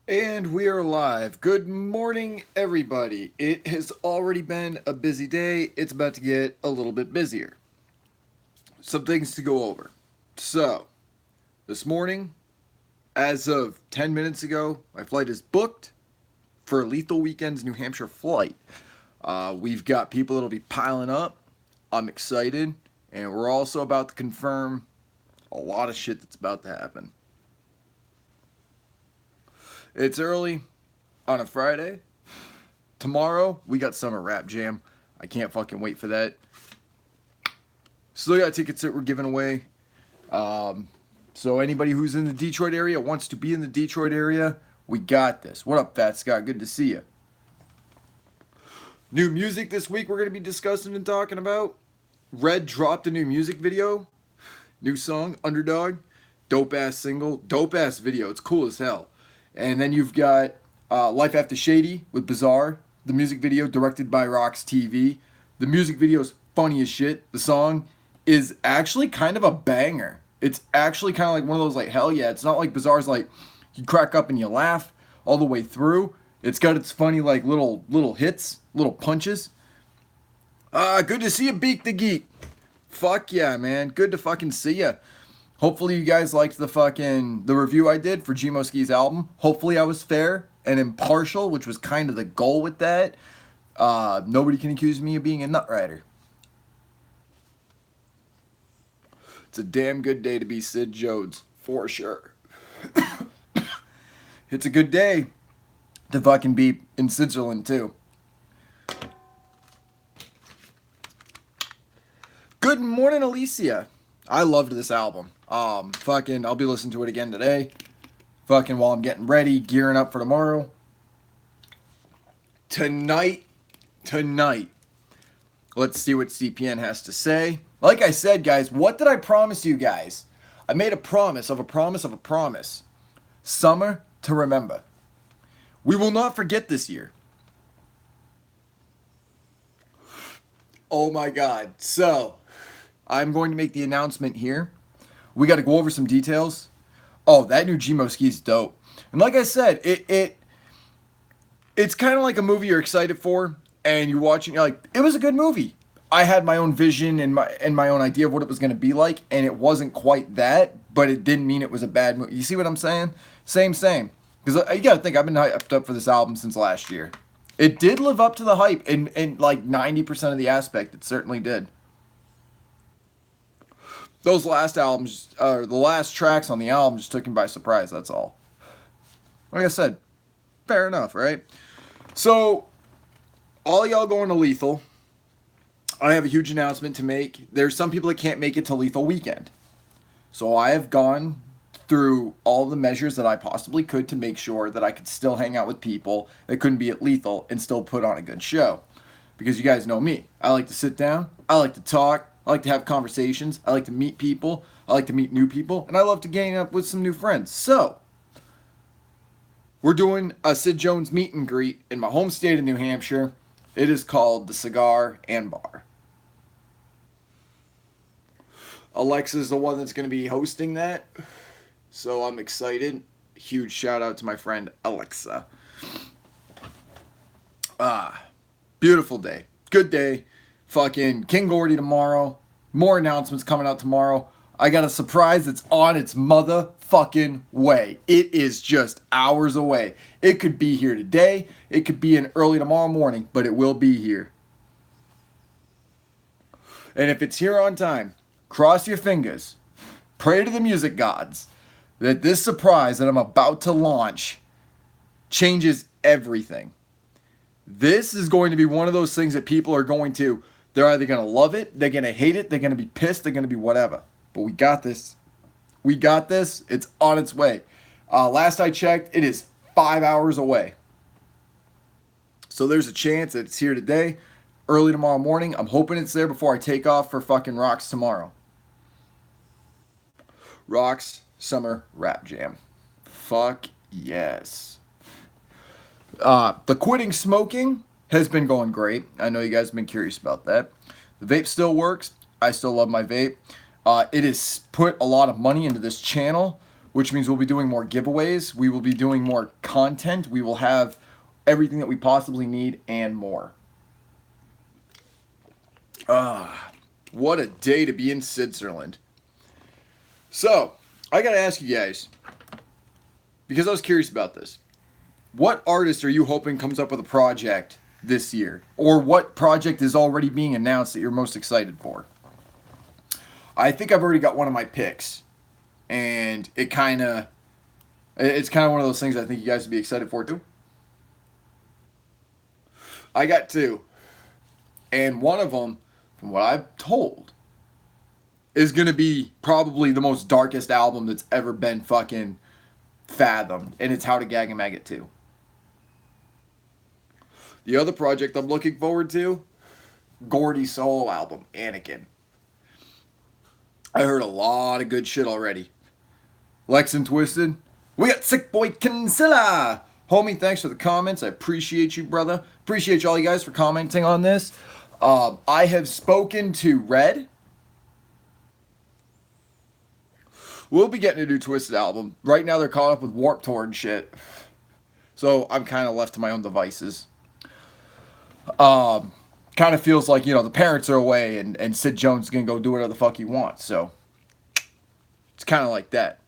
And we are live. Good morning, everybody. It has already been a busy day. It's about to get a little bit busier. Some things to go over. So, this morning, as of 10 minutes ago, my flight is booked for Lethal Weekend's New Hampshire flight. We've got people that'll be piling up. I'm excited. And we're also about to confirm a lot of shit that's about to happen. It's early on a Friday. Tomorrow, we got Summer Rap Jam. I can't fucking wait for that. Still got tickets that we're giving away. Um, so anybody who's in the Detroit area, wants to be in the Detroit area, we got this. What up, Fat Scott? Good to see you. New music this week we're going to be discussing and talking about. Red dropped a new music video. New song, Underdog. Dope ass single. Dope ass video. It's cool as hell. And then you've got Life After Shady with Bizarre. The music video directed by Rocks TV. The music video is funny as shit. The song is actually kind of a banger. It's actually kind of like one of those like hell yeah. It's not like Bizarre's like you crack up and you laugh all the way through. It's got its funny like little hits, little punches. Good to see you, Beak the Geek. Fuck yeah, man. Good to fucking see ya. Hopefully you guys liked the review I did for G Moski's album. Hopefully I was fair and impartial, which was kind of the goal with that. Nobody can accuse me of being a nut rider. It's a damn good day to be Sid Jones, for sure. It's a good day to fucking be in Switzerland too. Good morning, Alicia. I loved this album. I'll be listening to it again today. Fucking while I'm getting ready, gearing up for tomorrow. Tonight, let's see what CPN has to say. Like I said, guys, what did I promise you guys? I made a promise of a promise of a promise. Summer to remember. We will not forget this year. Oh my God. So, I'm going to make the announcement here. We got to go over some details. Oh, that new Gmo ski is dope. And like I said, it's kind of like a movie you're excited for, and you're watching. You're like, it was a good movie. I had my own vision and my own idea of what it was going to be like, and it wasn't quite that, but it didn't mean it was a bad movie. You see what I'm saying? Same. Because you got to think, I've been hyped up for this album since last year. It did live up to the hype in like 90% of the aspect. It certainly did. Those last albums, the last tracks on the album just took me by surprise. That's all. Like I said, fair enough, right? So, all y'all going to Lethal. I have a huge announcement to make. There's some people that can't make it to Lethal Weekend. So, I have gone through all the measures that I possibly could to make sure that I could still hang out with people that couldn't be at Lethal and still put on a good show. Because you guys know me. I like to sit down, I like to talk, I like to have conversations, I like to meet people, I like to meet new people, and I love to gain up with some new friends. So, we're doing a Sid Jones meet and greet in my home state of New Hampshire. It is called the Cigar and Bar. Alexa's the one that's going to be hosting that. So I'm excited. Huge shout out to my friend Alexa. Beautiful day. Good day. Fucking King Gordy tomorrow. More announcements coming out tomorrow. I got a surprise that's on its motherfucking way. It is just hours away. It could be here today. It could be in early tomorrow morning, but it will be here. And if it's here on time, cross your fingers. Pray to the music gods that this surprise that I'm about to launch changes everything. This is going to be one of those things that people are going to, they're either going to love it, they're going to hate it, they're going to be pissed, they're going to be whatever. But we got this. We got this. It's on its way. Last I checked, it is 5 hours away. So there's a chance that it's here today, early tomorrow morning. I'm hoping it's there before I take off for fucking Rocks tomorrow. Rocks Summer Rap Jam. Fuck yes. The quitting smoking has been going great. I know you guys have been curious about that. The vape still works. I still love my vape. It has put a lot of money into this channel, which means we'll be doing more giveaways. We will be doing more content. We will have everything that we possibly need and more. What a day to be in Switzerland. So, I got to ask you guys, because I was curious about this. What artist are you hoping comes up with a project this year? Or what project is already being announced that you're most excited for? I think I've already got one of my picks. And it's kind of one of those things I think you guys would be excited for too. I got two. And one of them, from what I've told, is going to be probably the most darkest album that's ever been fucking fathomed. And it's How to Gag a Maggot 2. The other project I'm looking forward to, Gordy's solo album, Anakin. I heard a lot of good shit already. Lex and Twisted. We got Sick Boy Kinsilla. Homie, thanks for the comments. I appreciate you, brother. Appreciate you all you guys for commenting on this. I have spoken to Red. We'll be getting a new Twisted album. Right now they're caught up with Warped Tour and shit. So I'm kind of left to my own devices. Kind of feels like, the parents are away and Sid Jones is going to go do whatever the fuck he wants. So it's kind of like that.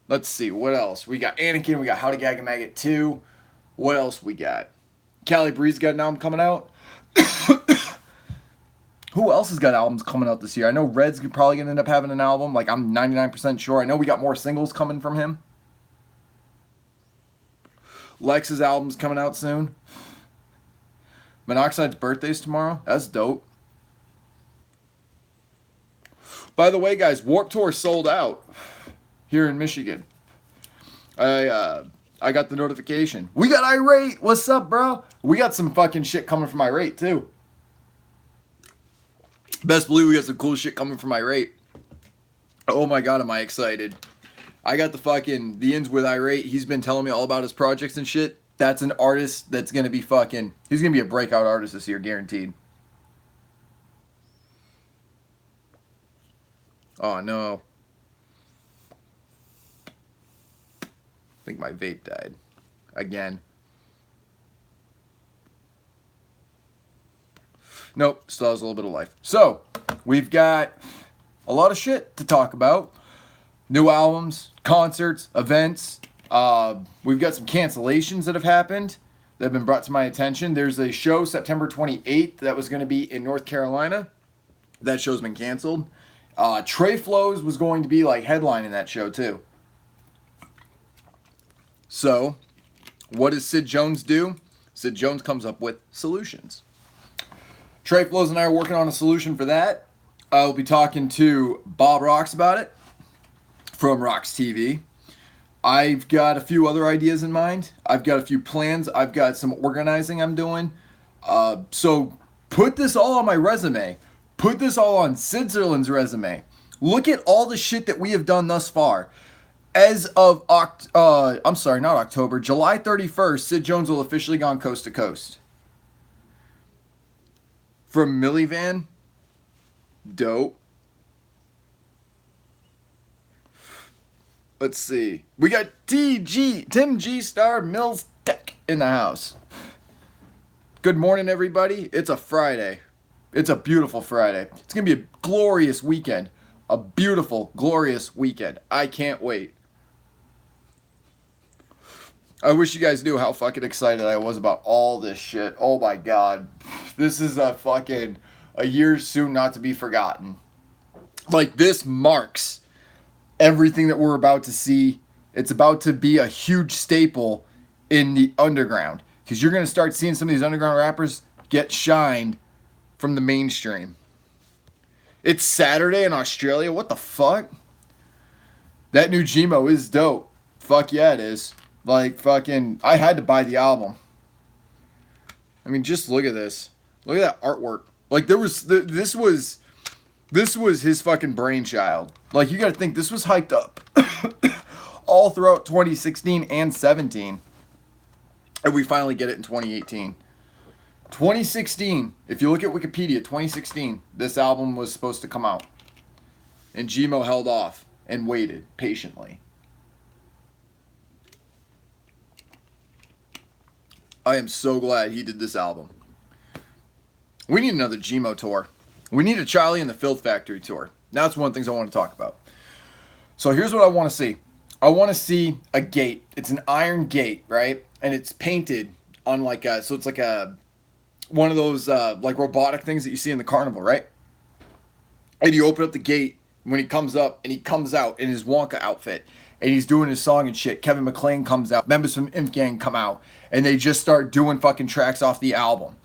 Let's see. What else? We got Anakin. We got How to Gag a Maggot 2. What else we got? Cali Breeze got an album coming out. Who else has got albums coming out this year? I know Red's probably going to end up having an album. Like, I'm 99% sure. I know we got more singles coming from him. Lex's album's coming out soon. Monoxide's birthday's tomorrow. That's dope. By the way, guys, Warped Tour sold out here in Michigan. I got the notification. We got Irate. What's up, bro? We got some fucking shit coming from Irate, too. Best believe we got some cool shit coming from Irate. Oh my god, am I excited. I got the ins with Irate. He's been telling me all about his projects and shit. That's an artist that's going to be he's going to be a breakout artist this year, guaranteed. Oh, no. I think my vape died. Again. Nope, still has a little bit of life. So, we've got a lot of shit to talk about. New albums, concerts, events. We've got some cancellations that have happened that have been brought to my attention. There's a show September 28th that was going to be in North Carolina. That show's been canceled. Trey Flows was going to be like headlining that show too. So, what does Sid Jones do? Sid Jones comes up with solutions. Trey Flows and I are working on a solution for that. I'll be talking to Bob Rocks about it from Rocks TV. I've got a few other ideas in mind. I've got a few plans. I've got some organizing I'm doing. So put this all on my resume. Put this all on Switzerland's resume. Look at all the shit that we have done thus far. As of July 31st, Sid Jones will officially gone coast to coast. From Millivan, dope. Let's see. We got Tim G Star Mills Tech in the house. Good morning, everybody. It's a Friday. It's a beautiful Friday. It's going to be a glorious weekend. A beautiful, glorious weekend. I can't wait. I wish you guys knew how fucking excited I was about all this shit. Oh my god. This is a year soon not to be forgotten. Like, this marks everything that we're about to see. It's about to be a huge staple in the underground. Because you're going to start seeing some of these underground rappers get shined from the mainstream. It's Saturday in Australia. What the fuck? That new Gmo is dope. Fuck yeah, it is. Like, fucking, I had to buy the album. I mean, just look at this. Look at that artwork. Like, this was his fucking brainchild. Like, you gotta think, this was hyped up all throughout 2016 and 17. And we finally get it in 2018. 2016, if you look at Wikipedia, 2016, this album was supposed to come out. And Gmo held off. and waited patiently. I am so glad he did this album. We need another Gmo tour. We need a Charlie and the Filth Factory tour. That's one of the things I want to talk about. So here's what I want to see. I want to see a gate. It's an iron gate, right? And it's painted on like a, so it's like a, one of those like robotic things that you see in the carnival, right? And you open up the gate when he comes up and he comes out in his Wonka outfit and he's doing his song and shit. Kevin McLean comes out, members from Inf Gang come out, and they just start doing fucking tracks off the album.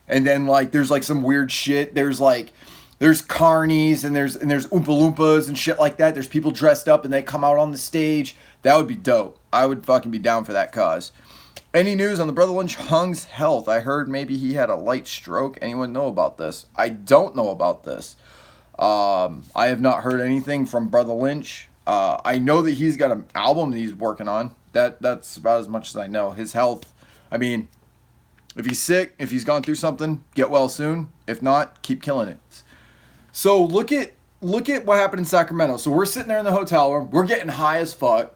And then like there's like some weird shit. There's carnies and there's Oompa Loompas and shit like that. There's people dressed up and they come out on the stage. That would be dope. I would fucking be down for that cause. Any news on the Brother Lynch Hung's health? I heard maybe he had a light stroke. Anyone know about this? I don't know about this. I have not heard anything from Brother Lynch. I know that he's got an album that he's working on. That's about as much as I know. His health, I mean, if he's sick, if he's gone through something, get well soon. If not, keep killing it. So look at what happened in Sacramento. So we're sitting there in the hotel room. We're getting high as fuck.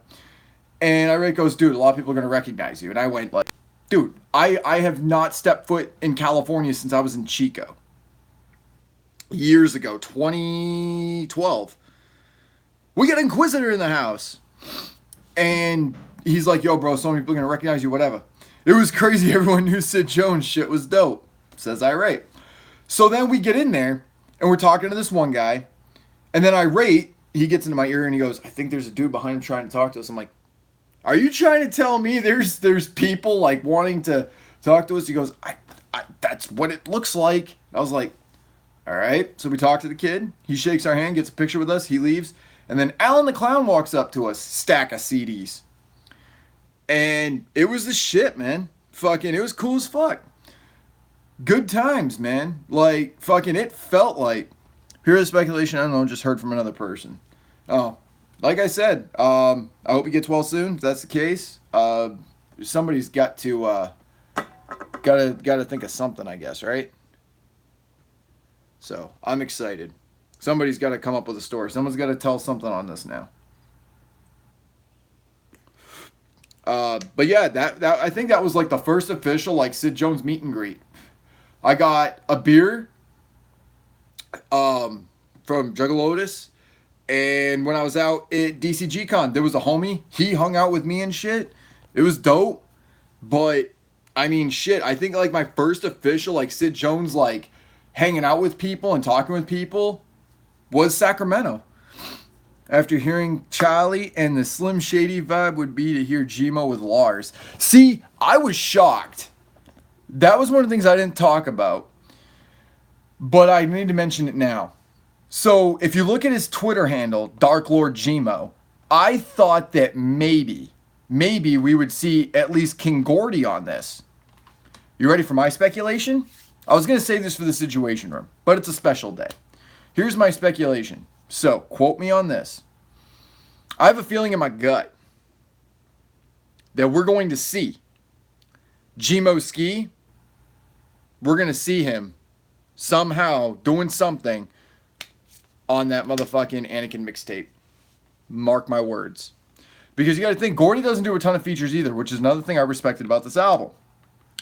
And Irate goes, dude, a lot of people are going to recognize you. And I went like, dude, I have not stepped foot in California since I was in Chico. Years ago, 2012. We got Inquisitor in the house. And he's like, yo, bro, so many people are going to recognize you, whatever. It was crazy. Everyone knew Sid Jones. Shit was dope, says Irate. So then we get in there, and we're talking to this one guy. And then Irate, he gets into my ear, and he goes, I think there's a dude behind him trying to talk to us. I'm like, are you trying to tell me there's people, like, wanting to talk to us? He goes, I that's what it looks like. I was like, all right. So we talk to the kid. He shakes our hand, gets a picture with us. He leaves. And then Alan the Clown walks up to us, stack of CDs. And it was the shit, man. Fucking, it was cool as fuck. Good times, man. Like, fucking, it felt like, pure speculation, I don't know, just heard from another person. Oh, like I said, I hope he gets well soon. If that's the case, somebody's got to, gotta think of something, I guess, right? So, I'm excited. Somebody's got to come up with a story. Someone's got to tell something on this now. But yeah, that I think that was like the first official like Sid Jones meet and greet. I got a beer from Juggalotus, and when I was out at DCG Con, there was a homie. He hung out with me and shit. It was dope. But I mean, shit, I think like my first official like Sid Jones like hanging out with people and talking with people was Sacramento. After hearing Charlie, and the Slim Shady vibe would be to hear Gmo with Lars. See, I was shocked. That was one of the things I didn't talk about. But I need to mention it now. So, if you look at his Twitter handle, Dark Lord Gmo, I thought that maybe we would see at least King Gordy on this. You ready for my speculation? I was going to save this for the Situation Room, but it's a special day. Here's my speculation. So, quote me on this. I have a feeling in my gut that we're going to see Gmo Ski. We're going to see him somehow doing something on that motherfucking Anakin mixtape. Mark my words. Because you got to think, Gordy doesn't do a ton of features either, which is another thing I respected about this album.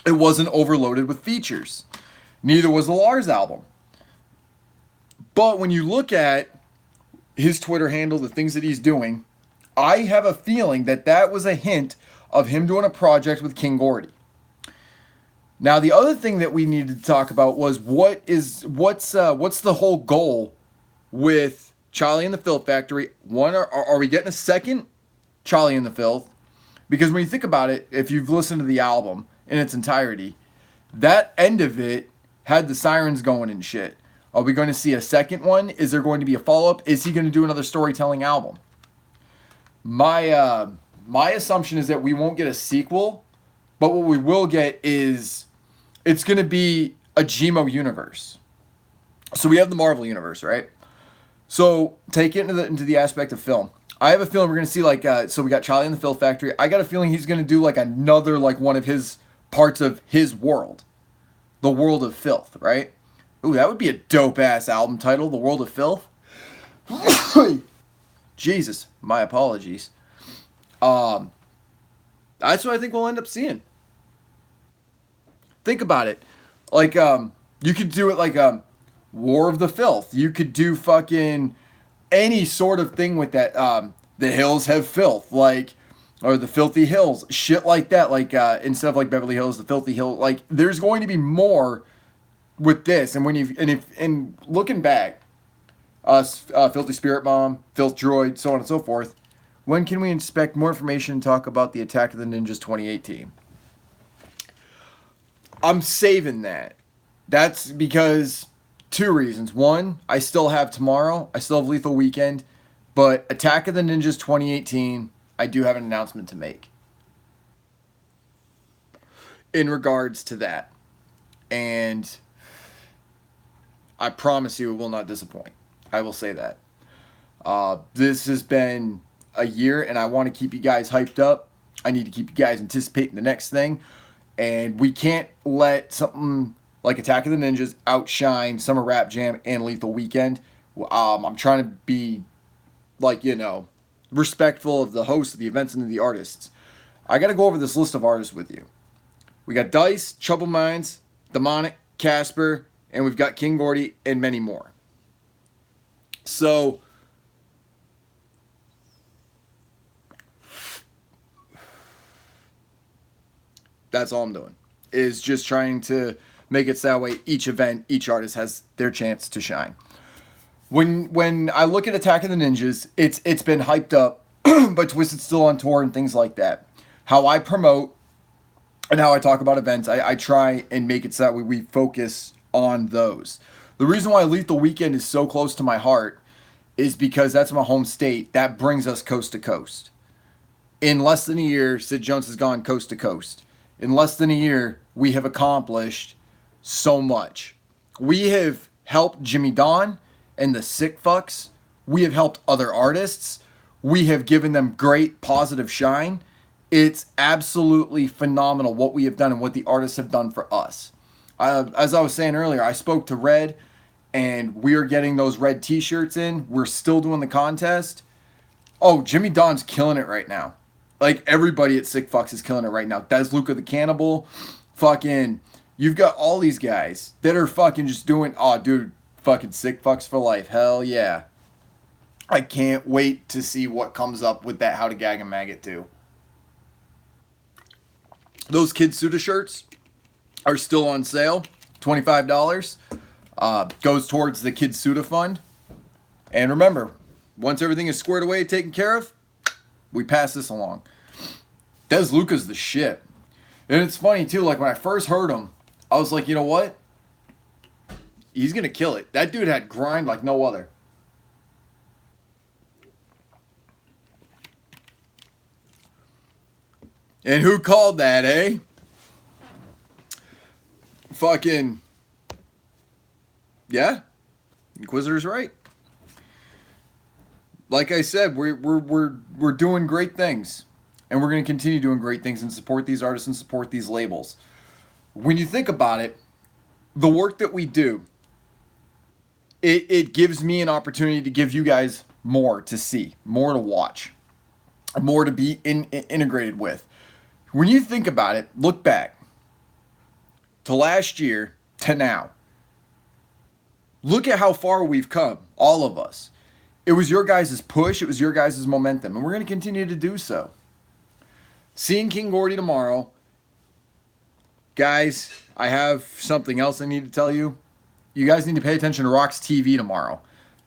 It wasn't overloaded with features. Neither was the Lars album. But when you look at his Twitter handle, the things that he's doing, I have a feeling that that was a hint of him doing a project with King Gordy. Now, the other thing that we needed to talk about was what's the whole goal with Charlie and the Filth Factory? One, are we getting a second Charlie and the Filth? Because when you think about it, if you've listened to the album in its entirety, that end of it had the sirens going and shit. Are we going to see a second one? Is there going to be a follow-up? Is he going to do another storytelling album? My assumption is that we won't get a sequel, but what we will get is it's going to be a Gmo universe. So we have the Marvel universe, right? So take it into the aspect of film. I have a feeling we're going to see like so we got Charlie and the Filth Factory. I got a feeling he's going to do like another like one of his parts of his world, the World of Filth, right? Ooh, that would be a dope-ass album title, The World of Filth. Jesus, my apologies. Um, that's what I think we'll end up seeing. Think about it. Like, you could do it like War of the Filth. You could do fucking any sort of thing with that. The hills have filth, like, or the filthy hills, shit like that. Like, instead of like Beverly Hills, the filthy hill. Like, there's going to be more with this. And when you and looking back, Filthy Spirit Bomb, Filth Droid, so on and so forth. When can we expect more information and talk about the Attack of the Ninjas 2018? I'm saving that. That's because two reasons. One, I still have tomorrow. I still have Lethal Weekend. But Attack of the Ninjas 2018, I do have an announcement to make in regards to that. And I promise you it will not disappoint. I will say that. This has been a year, and I want to keep you guys hyped up. I need to keep you guys anticipating the next thing. And we can't let something like Attack of the Ninjas outshine Summer Rap Jam and Lethal Weekend. I'm trying to be, like, respectful of the hosts of the events and the artists. I got to go over this list of artists with you. We got Dice, Troubled Minds, Demonic, Casper, and we've got King Gordy and many more. So, that's all I'm doing, is just trying to make it so that way each event, each artist has their chance to shine. When I look at Attack of the Ninjas, it's been hyped up, but Twisted's still on tour and things like that. How I promote and how I talk about events, I try and make it so that we focus on those. The reason why Lethal Weekend is so close to my heart is because that's my home state. That brings us coast to coast. In less than a year, Sid Jones has gone coast to coast. In less than a year, we have accomplished so much. We have helped Jimmy Don and the Sick Fucks. We have helped other artists. We have given them great positive shine. It's absolutely phenomenal what we have done and what the artists have done for us. As I was saying earlier, I spoke to Red, and we are getting those red t-shirts in. We're still doing the contest. Oh, Jimmy Don's killing it right now. Like, everybody at Sick Fucks is killing it right now. Des Luca the Cannibal. Fucking, you've got all these guys that are fucking just doing, oh, dude, fucking Sick Fucks for life. Hell yeah. I can't wait to see what comes up with that How to Gag a Maggot too. Those Kid Suda shirts are still on sale. $25. Goes towards the Kid Suda Fund. And remember, once everything is squared away, taken care of, we pass this along. Des Luca's the shit. And it's funny too, like when I first heard him, I was like, you know what? He's going to kill it. That dude had grind like no other. And who called that, eh? Fucking, yeah. Inquisitor's right. Like I said, we're doing great things, and we're going to continue doing great things and support these artists and support these labels. When you think about it, the work that we do, it gives me an opportunity to give you guys more to see, more to watch, more to be integrated with. When you think about it, look back to last year to now. Look at how far we've come, all of us. It was your guys' push. It was your guys' momentum. And we're going to continue to do so. Seeing King Gordy tomorrow. Guys, I have something else I need to tell you. You guys need to pay attention to Rocks TV tomorrow.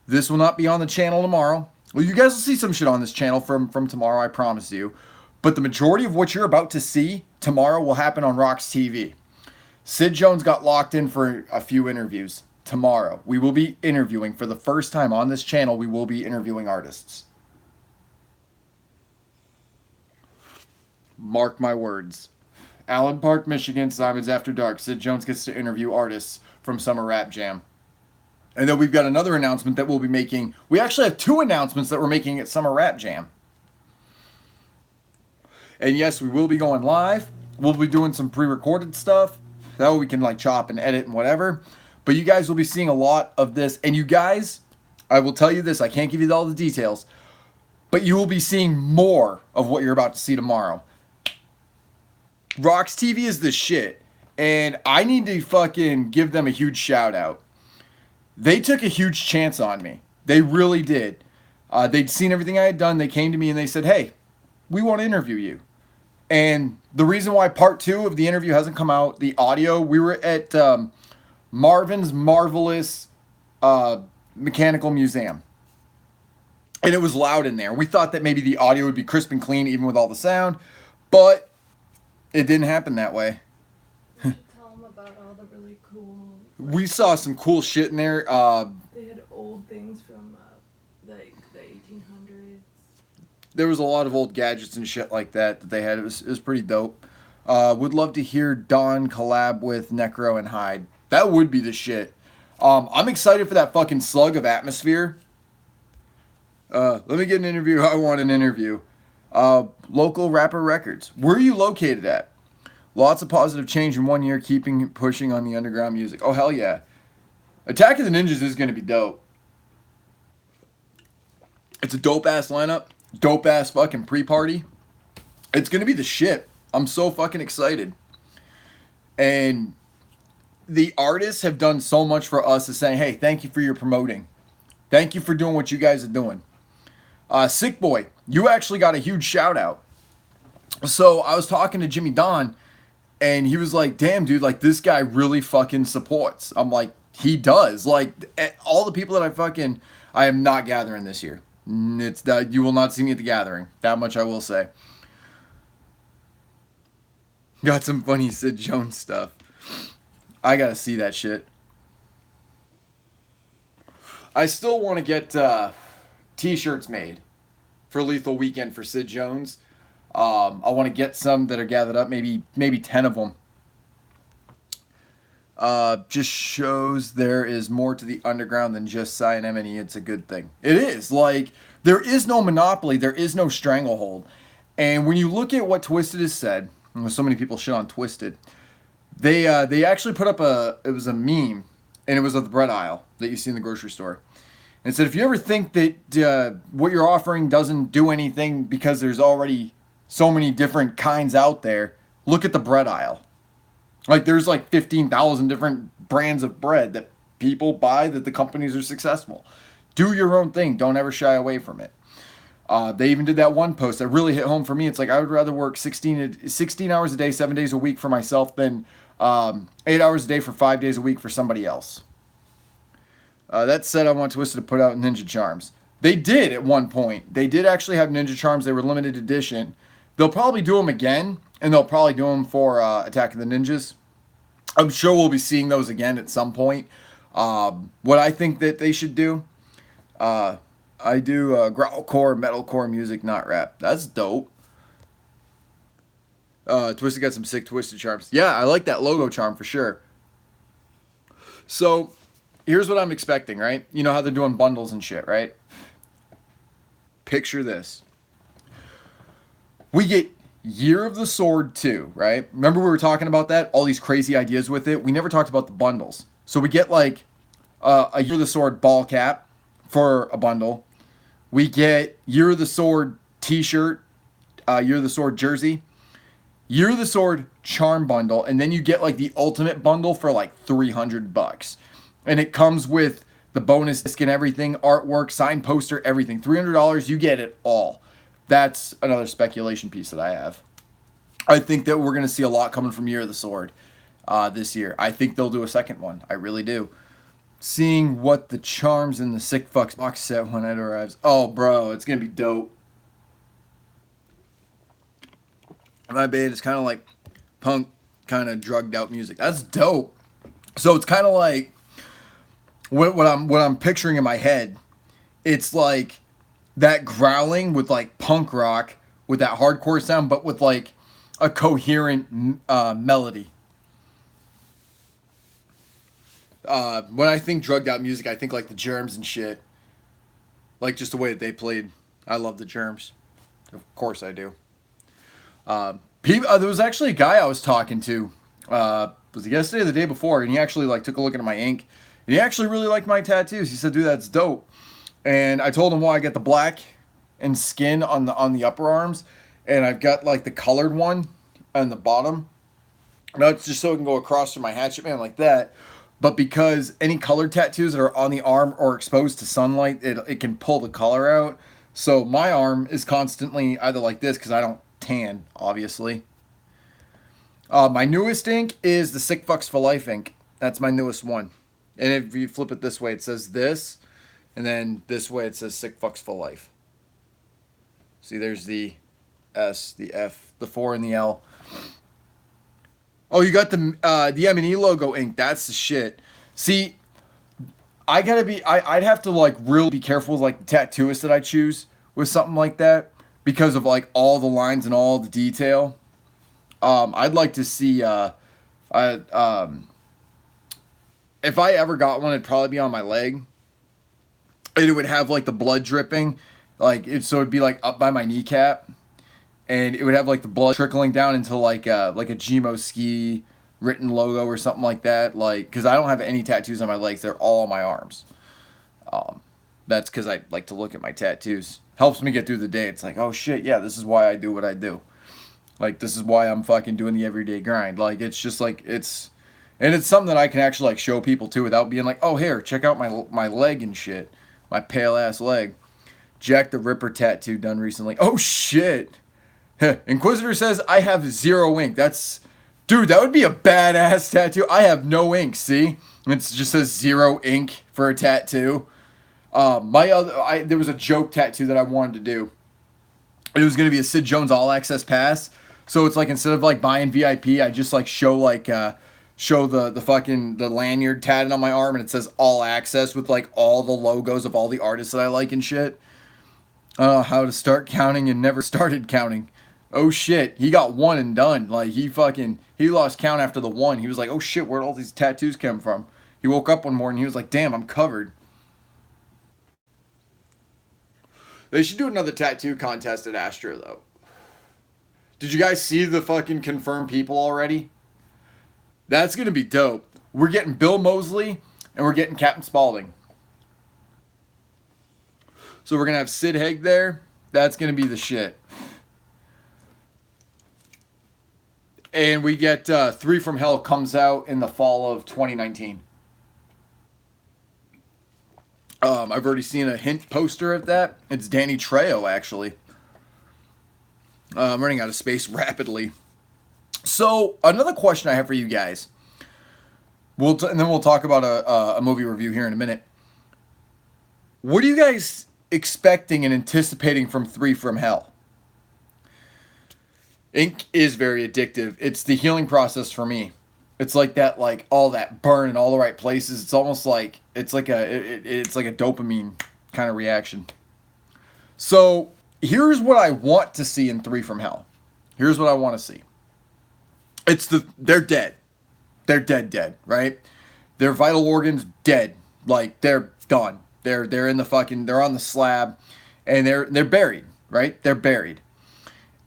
This will not be on the channel tomorrow. Well, you guys will see some shit on this channel from tomorrow, I promise you. But the majority of what you're about to see tomorrow will happen on Rocks TV. Sid Jones got locked in for a few interviews. Tomorrow, we will be interviewing for the first time on this channel. We will be interviewing artists. Mark my words. Allen Park, Michigan, Simon's After Dark. Sid Jones gets to interview artists from Summer Rap Jam. And then we've got another announcement that we'll be making. We actually have two announcements that we're making at Summer Rap Jam. And yes, we will be going live. We'll be doing some pre-recorded stuff. That way we can like chop and edit and whatever. But you guys will be seeing a lot of this. And you guys, I will tell you this, I can't give you all the details, but you will be seeing more of what you're about to see tomorrow. Rox TV is the shit, and I need to fucking give them a huge shout out. They took a huge chance on me. They really did. They'd seen everything I had done. They came to me and they said, "Hey, we want to interview you." And the reason why part 2 of the interview hasn't come out, the audio, we were at Marvin's Marvelous Mechanical Museum. And it was loud in there. We thought that maybe the audio would be crisp and clean even with all the sound, but it didn't happen that way. You should tell them about all the really cool. We saw some cool shit in there. They had old things from like the 1800s. There was a lot of old gadgets and shit like that they had. It was pretty dope. Would love to hear Dawn collab with Necro and Hyde. That would be the shit. I'm excited for that fucking slug of atmosphere. Let me get an interview. I want an interview. Local Rapper Records. Where are you located at? Lots of positive change in 1 year, keeping pushing on the underground music. Oh, hell yeah. Attack of the Ninjas is going to be dope. It's a dope-ass lineup. Dope-ass fucking pre-party. It's going to be the shit. I'm so fucking excited. And the artists have done so much for us as saying, hey, thank you for your promoting. Thank you for doing what you guys are doing. Sick Boy, you actually got a huge shout out. So I was talking to Jimmy Don, and he was like, damn, dude, like this guy really fucking supports. I'm like, he does. Like all the people that I am not gathering this year. It's that you will not see me at the gathering. That much I will say. Got some funny Sid Jones stuff. I gotta see that shit. I still want to get t-shirts made for Lethal Weekend for Sid Jones. I want to get some that are gathered up, maybe 10 of them. Just shows there is more to the underground than just Psy and M&E. It's a good thing. It is. Like, there is no monopoly. There is no stranglehold. And when you look at what Twisted has said, and so many people shit on Twisted, they actually put up it was a meme, and it was of the bread aisle that you see in the grocery store. And it said, if you ever think that what you're offering doesn't do anything because there's already so many different kinds out there, look at the bread aisle. Like, there's like 15,000 different brands of bread that people buy, that the companies are successful. Do your own thing. Don't ever shy away from it. They even did that one post that really hit home for me. It's like, I would rather work 16 hours a day, 7 days a week for myself than 8 hours a day for 5 days a week for somebody else. That said, I want Twisted to put out Ninja Charms. They did at one point. They did actually have Ninja Charms. They were limited edition. They'll probably do them again, and they'll probably do them for Attack of the Ninjas. I'm sure we'll be seeing those again at some point. What I think that they should do, I do growlcore, metalcore music, not rap. That's dope. Twisted got some sick Twisted Charms. Yeah, I like that logo charm for sure. So, here's what I'm expecting, right? You know how they're doing bundles and shit, right? Picture this. We get Year of the Sword 2, right? Remember we were talking about that? All these crazy ideas with it. We never talked about the bundles. So we get like a Year of the Sword ball cap for a bundle. We get Year of the Sword t-shirt, Year of the Sword jersey, Year of the Sword charm bundle, and then you get like the ultimate bundle for like $300. And it comes with the bonus disc and everything, artwork, signed poster, everything. $300, you get it all. That's another speculation piece that I have. I think that we're going to see a lot coming from Year of the Sword this year. I think they'll do a second one. I really do. Seeing what the charms in the Sick Fucks box set when it arrives. Oh, bro, it's going to be dope. My band is kind of like punk, kind of drugged out music. That's dope. So it's kind of like what I'm picturing in my head. It's like that growling with like punk rock with that hardcore sound, but with like a coherent melody. When I think drugged out music, I think like the Germs and shit. Like just the way that they played. I love the Germs. Of course I do. There was actually a guy I was talking to. Was it yesterday or the day before? And he actually like took a look at my ink. And he actually really liked my tattoos. He said, dude, that's dope. And I told him why I get the black and skin on the upper arms, and I've got like the colored one on the bottom. Now it's just so it can go across from my hatchet man like that. But because any colored tattoos that are on the arm or exposed to sunlight, it can pull the color out. So my arm is constantly either like this because I don't tan, obviously. My newest ink is the Sick Fucks for Life ink. That's my newest one. And if you flip it this way, it says this. And then this way, it says Sick Fucks for Life. See, there's the S, the F, the 4, and the L. Oh, you got the M&E logo ink. That's the shit. See, I gotta be. I'd have to like really be careful with like the tattooist that I choose with something like that because of like all the lines and all the detail. I'd like to see. I If I ever got one, it'd probably be on my leg. And it would have like the blood dripping, so it'd be like up by my kneecap, and it would have like the blood trickling down into like a Gmo ski written logo or something like that. Like, because I don't have any tattoos on my legs; they're all on my arms. That's because I like to look at my tattoos. Helps me get through the day. It's like, oh shit, yeah, this is why I do what I do. Like, this is why I'm fucking doing the everyday grind. Like, it's just like and it's something that I can actually like show people too without being like, oh, here, check out my leg and shit, my pale ass leg. Jack the Ripper tattoo done recently. Oh shit. Inquisitor says I have 0 ink. Dude, that would be a badass tattoo. I have no ink. See, it just says 0 ink for a tattoo. There was a joke tattoo that I wanted to do. It was gonna be a Sid Jones All Access Pass. So it's like instead of like buying VIP, I just like show the fucking the lanyard tatted on my arm, and it says All Access with like all the logos of all the artists that I like and shit. I don't know how to start counting and never started counting. Oh shit, he got one and done. Like he lost count after the one. He was like, oh shit, where'd all these tattoos come from? He woke up one morning, he was like, damn, I'm covered. They should do another tattoo contest at Astro though. Did you guys see the fucking confirmed people already? That's gonna be dope. We're getting Bill Mosley and we're getting Captain Spaulding. So we're gonna have Sid Haig there. That's gonna be the shit. And we get 3 from Hell comes out in the fall of 2019. I've already seen a hint poster of that. It's Danny Trejo, actually. I'm running out of space rapidly. So, another question I have for you guys. And then we'll talk about a movie review here in a minute. What are you guys expecting and anticipating from 3 from Hell? Ink is very addictive. It's the healing process for me. It's like that, like all that burn in all the right places. It's almost like it's like a dopamine kind of reaction. So here's what I want to see in 3 from Hell. Here's what I want to see. They're dead. They're dead, right? Their vital organs dead. Like they're done. They're in the fucking, they're on the slab, and they're buried, right? They're buried.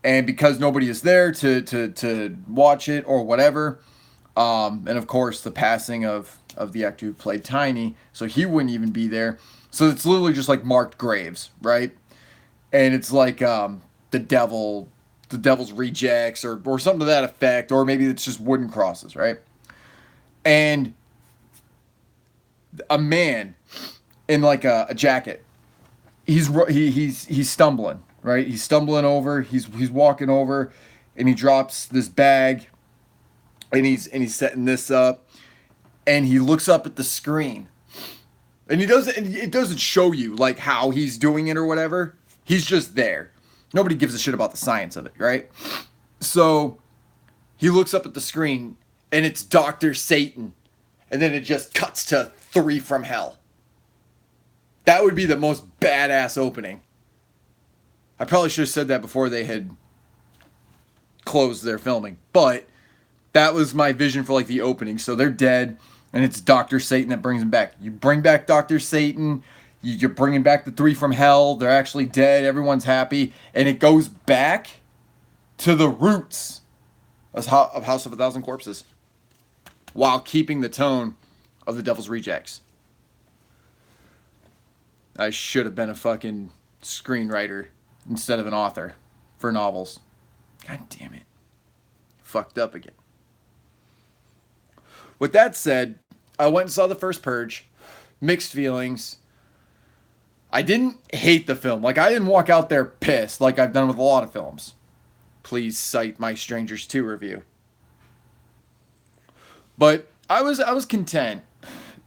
And because nobody is there to watch it or whatever, and of course the passing of the actor who played Tiny, so he wouldn't even be there. So it's literally just like marked graves, right? And it's like the devil's rejects or something to that effect, or maybe it's just wooden crosses, right? And a man in like a jacket, he's stumbling, right? He's stumbling over, he's walking over, and he drops this bag, and he's setting this up, and he looks up at the screen, and it doesn't show you like how he's doing it or whatever. He's just there. Nobody gives a shit about the science of it, right? So he looks up at the screen, and it's Dr. Satan, and then it just cuts to 3 from Hell. That would be the most badass opening. I probably should have said that before they had closed their filming, but that was my vision for like the opening. So they're dead, and it's Dr. Satan that brings them back. You bring back Dr. Satan, you're bringing back the 3 from Hell. They're actually dead. Everyone's happy, and it goes back to the roots of House of a Thousand Corpses while keeping the tone of the Devil's Rejects. I should have been a fucking screenwriter instead of an author for novels. God damn it. Fucked up again. With that said, I went and saw the first Purge. Mixed feelings. I didn't hate the film. Like, I didn't walk out there pissed like I've done with a lot of films. Please cite my Strangers 2 review. But I was content.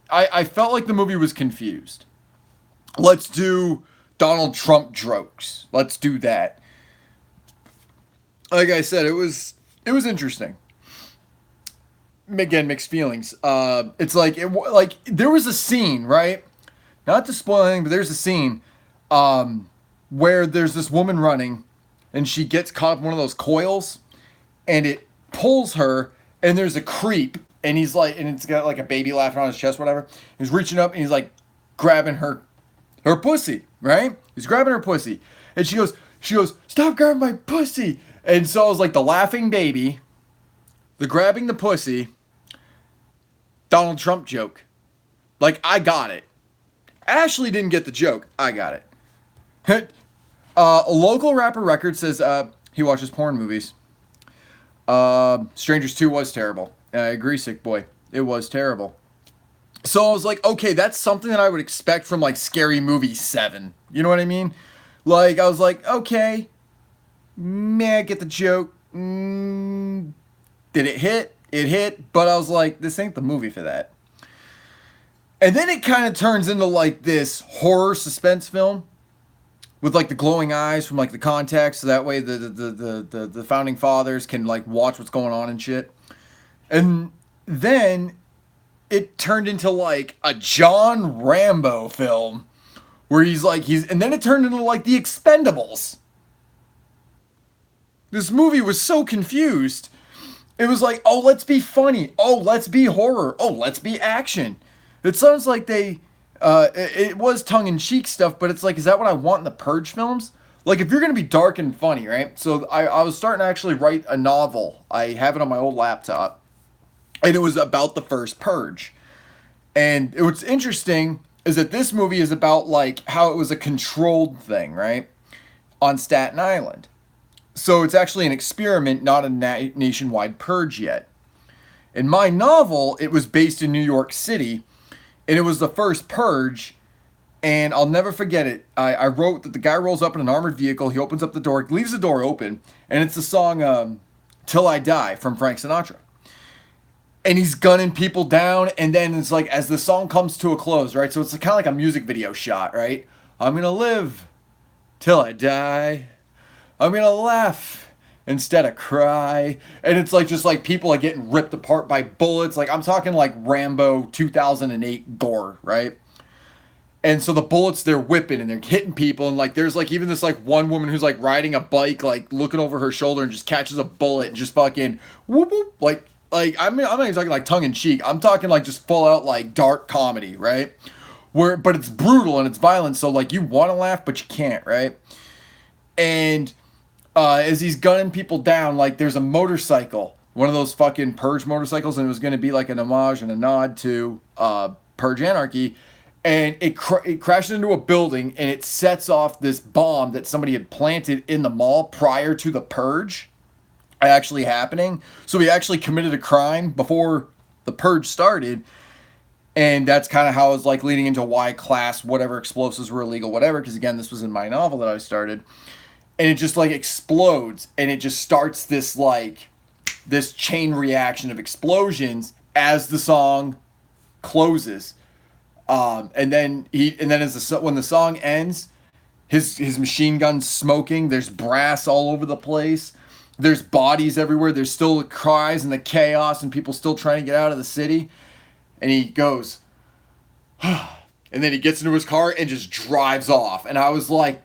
I felt like the movie was confused. Let's do Donald Trump jokes. Let's do that. Like I said, it was interesting. Again, mixed feelings. It's like there was a scene, right? Not to spoil anything, but there's a scene where there's this woman running, and she gets caught up in one of those coils, and it pulls her, and there's a creep, and he's like, and it's got like a baby laughing on his chest, whatever. He's reaching up, and he's like grabbing her pussy, right? He's grabbing her pussy, and she goes, stop grabbing my pussy. And so I was like, the laughing baby, the grabbing the pussy, Donald Trump joke. Like, I got it. Ashley didn't get the joke. I got it. A local rapper record says he watches porn movies. Strangers 2 was terrible. I agree, Sick Boy. It was terrible. So I was like, okay, that's something that I would expect from like Scary Movie 7. You know what I mean? Like, I was like, okay, meh, I get the joke. Did it hit? It hit, but I was like, this ain't the movie for that. And then it kind of turns into like this horror suspense film with like the glowing eyes from like the context, so that way the founding fathers can like watch what's going on and shit. And then it turned into like a John Rambo film where and then it turned into like The Expendables. This movie was so confused. It was like, oh, let's be funny. Oh, let's be horror. Oh, let's be action. It sounds like it was tongue-in-cheek stuff, but it's like, is that what I want in the Purge films? Like, if you're going to be dark and funny, right? So I was starting to actually write a novel. I have it on my old laptop. And it was about the first Purge. And what's interesting is that this movie is about, like, how it was a controlled thing, right? On Staten Island. So it's actually an experiment, not a nationwide purge yet. In my novel, it was based in New York City, and it was the first purge, and I'll never forget it. I wrote that the guy rolls up in an armored vehicle, he opens up the door, leaves the door open, and it's the song Till I Die from Frank Sinatra. And he's gunning people down, and then it's like, as the song comes to a close, right? So it's kind of like a music video shot, right? I'm gonna live till I die. I'm gonna laugh instead of cry. And it's like just like people are getting ripped apart by bullets. Like, I'm talking like Rambo 2008 gore, right? And so the bullets, they're whipping and they're hitting people. And like there's like even this like one woman who's like riding a bike, like looking over her shoulder and just catches a bullet and just fucking whoop whoop. Like I'm not even talking like tongue in cheek. I'm talking like just full out like dark comedy, right? But it's brutal and it's violent. So like you want to laugh, but you can't, right? And as he's gunning people down, like there's a motorcycle, one of those fucking Purge motorcycles, and it was going to be like an homage and a nod to Purge Anarchy, and it crashes into a building, and it sets off this bomb that somebody had planted in the mall prior to the Purge actually happening. So he actually committed a crime before the Purge started, and that's kind of how it was like leading into why class whatever explosives were illegal, whatever, because again, this was in my novel that I started. And it just like explodes, and it just starts this like this chain reaction of explosions as the song closes. And then when the song ends, his machine gun's smoking. There's brass all over the place. There's bodies everywhere. There's still the cries and the chaos and people still trying to get out of the city. And he goes, and then he gets into his car and just drives off. And I was like,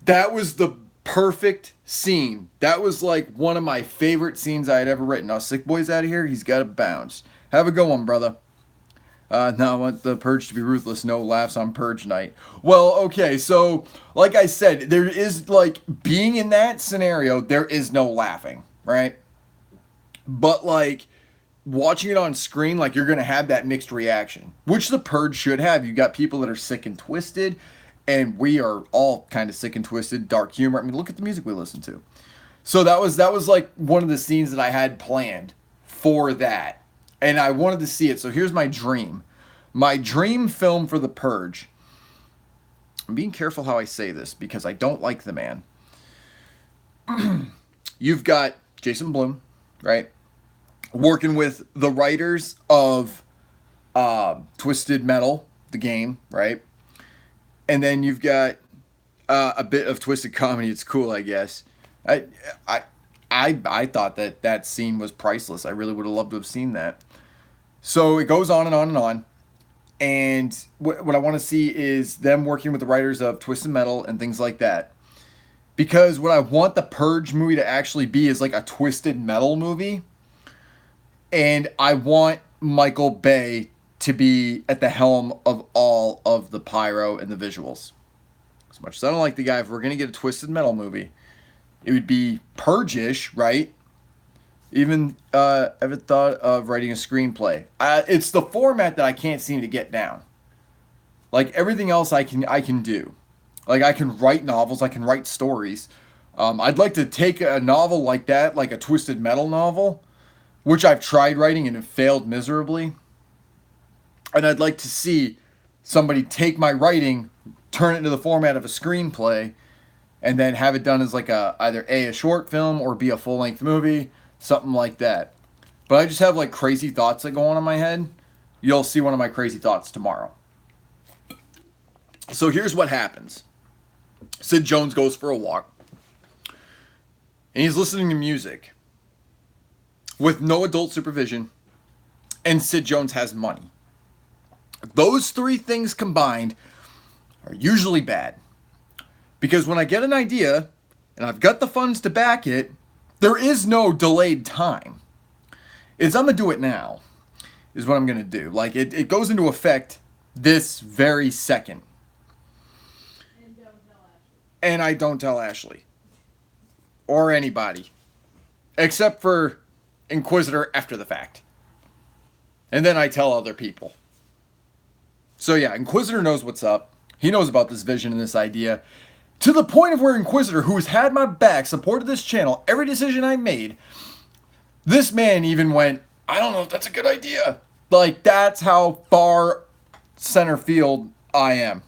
that was the perfect scene. That was like one of my favorite scenes I had ever written. Now, Sick Boy's out of here. He's got to bounce. Have a good one, brother. Now I want the Purge to be ruthless. No laughs on Purge night. Well, okay. So, like I said, there is like being in that scenario, there is no laughing, right? But like watching it on screen, like you're going to have that mixed reaction, which the Purge should have. You got people that are sick and twisted. and we are all kind of sick and twisted, dark humor. I mean, look at the music we listen to. So that was like one of the scenes that I had planned for that, and I wanted to see it. So here's my dream. My dream film for The Purge. I'm being careful how I say this because I don't like the man. You've got Jason Blum, right? Working with the writers of Twisted Metal, the game, right? And then you've got a bit of Twisted Comedy. It's cool, I guess. I I I thought that scene was priceless. I really would have loved to have seen that. So it goes on and on and on. And what I want to see is them working with the writers of Twisted Metal and things like that. Because what I want the Purge movie to actually be is like a Twisted Metal movie. And I want Michael Bay to be at the helm of all of the pyro and the visuals. As much as I don't like the guy, if we're going to get a Twisted Metal movie, it would be Purge-ish, right? Even ever thought of writing a screenplay? It's the format that I can't seem to get down. Like everything else, I can do. Like I can write novels, I can write stories. I'd like to take a novel like that, like a Twisted Metal novel, which I've tried writing and it failed miserably. And I'd like to see somebody take my writing, turn it into the format of a screenplay, and then have it done as like either a short film or be a full-length movie. Something like that. But I just have like crazy thoughts that go on in my head. You'll see one of my crazy thoughts tomorrow. So here's what happens. Sid Jones goes for a walk. And he's listening to music. With no adult supervision. And Sid Jones has money. Those three things combined are usually bad. Because when I get an idea, and I've got the funds to back it, there is no delayed time. It's I'm going to do it now, is what I'm going to do. Like, it goes into effect this very second. And don't tell Ashley. And I don't tell Ashley. Or anybody. Except for Inquisitor after the fact. And then I tell other people. So yeah, Inquisitor knows what's up. He knows about this vision and this idea. To the point of where Inquisitor, who has had my back, supported this channel, every decision I made, this man even went, I don't know if that's a good idea. Like, that's how far center field I am.